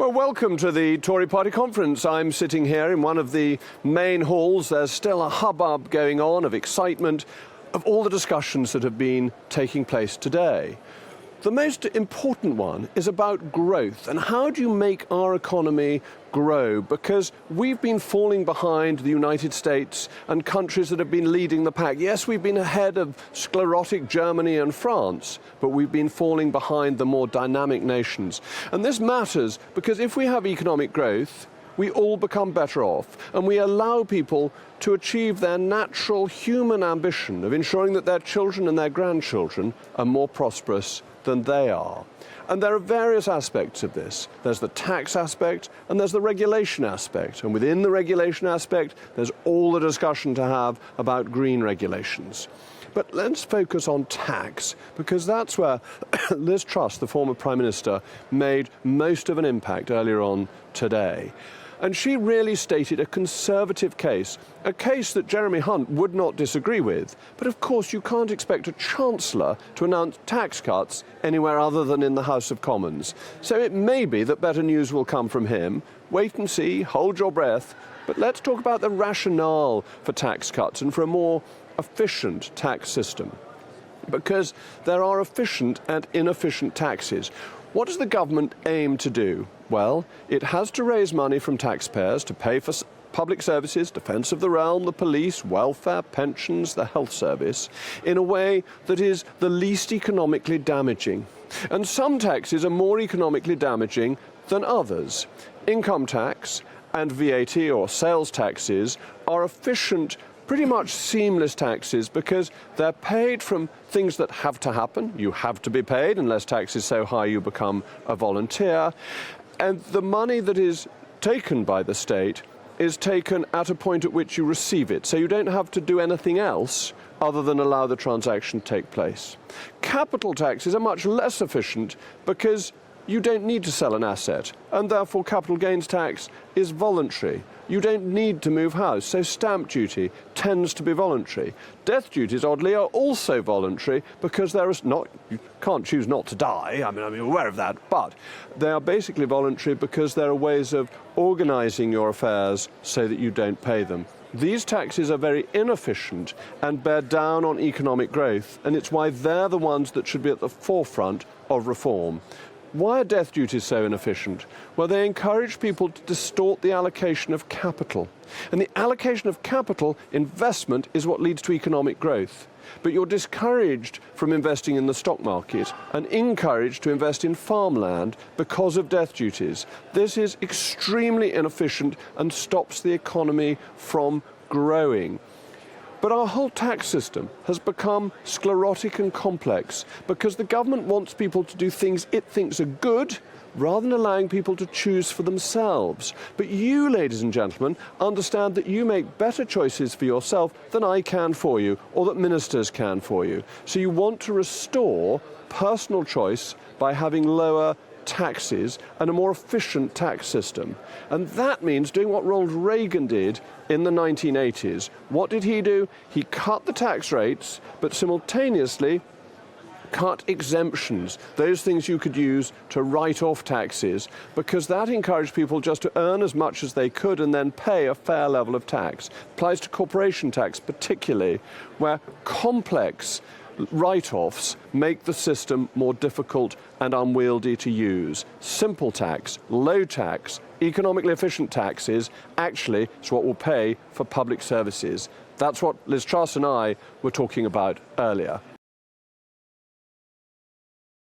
Well, welcome to the Tory party conference. I'm sitting here in one of the main halls. There's still a hubbub going on of excitement of all the discussions that have been taking place today. The most important one is about growth and how do you make our economy grow, because we've been falling behind the United States and countries that have been leading the pack. Yes, we've been ahead of sclerotic Germany and France, but we've been falling behind the more dynamic nations. And this matters because if we have economic growth, we all become better off, and we allow people to achieve their natural human ambition of ensuring that their children and their grandchildren are more prosperous than they are. And there are various aspects of this. There's the tax aspect and there's the regulation aspect. And within the regulation aspect, there's all the discussion to have about green regulations. But let's focus on tax, because that's where Liz Truss, the former Prime Minister, made most of an impact earlier on today. And she really stated a conservative case, a case that Jeremy Hunt would not disagree with. But of course, you can't expect a Chancellor to announce tax cuts anywhere other than in the House of Commons. So it may be that better news will come from him. Wait and see, hold your breath. But let's talk about the rationale for tax cuts and for a more efficient tax system. Because there are efficient and inefficient taxes. What does the government aim to do? Well, it has to raise money from taxpayers to pay for public services, defence of the realm, the police, welfare, pensions, the health service, in a way that is the least economically damaging. And some taxes are more economically damaging than others. Income tax and VAT, or sales taxes, are efficient, pretty much seamless taxes because they're paid from things that have to happen. You have to be paid. Unless tax is so high, you become a volunteer. And the money that is taken by the state is taken at a point at which you receive it. So you don't have to do anything else other than allow the transaction to take place. Capital taxes are much less efficient because you don't need to sell an asset, and therefore capital gains tax is voluntary. You don't need to move house, so stamp duty tends to be voluntary. Death duties, oddly, are also voluntary because you can't choose not to die. I'm aware of that, but they are basically voluntary because there are ways of organising your affairs so that you don't pay them. These taxes are very inefficient and bear down on economic growth, and it's why they're the ones that should be at the forefront of reform. Why are death duties so inefficient? Well, they encourage people to distort the allocation of capital. And the allocation of capital, investment, is what leads to economic growth. But you're discouraged from investing in the stock market and encouraged to invest in farmland because of death duties. This is extremely inefficient and stops the economy from growing. But our whole tax system has become sclerotic and complex because the government wants people to do things it thinks are good rather than allowing people to choose for themselves. But you, ladies and gentlemen, understand that you make better choices for yourself than I can for you or that ministers can for you. So you want to restore personal choice by having lower taxes and a more efficient tax system. And that means doing what Ronald Reagan did in the 1980s. What did he do? He cut the tax rates, but simultaneously cut exemptions, those things you could use to write off taxes, because that encouraged people just to earn as much as they could and then pay a fair level of tax. Applies to corporation tax particularly, where complex write-offs make the system more difficult and unwieldy to use. Simple tax, low tax, economically efficient taxes actually is what will pay for public services. That's what Liz Truss and I were talking about earlier.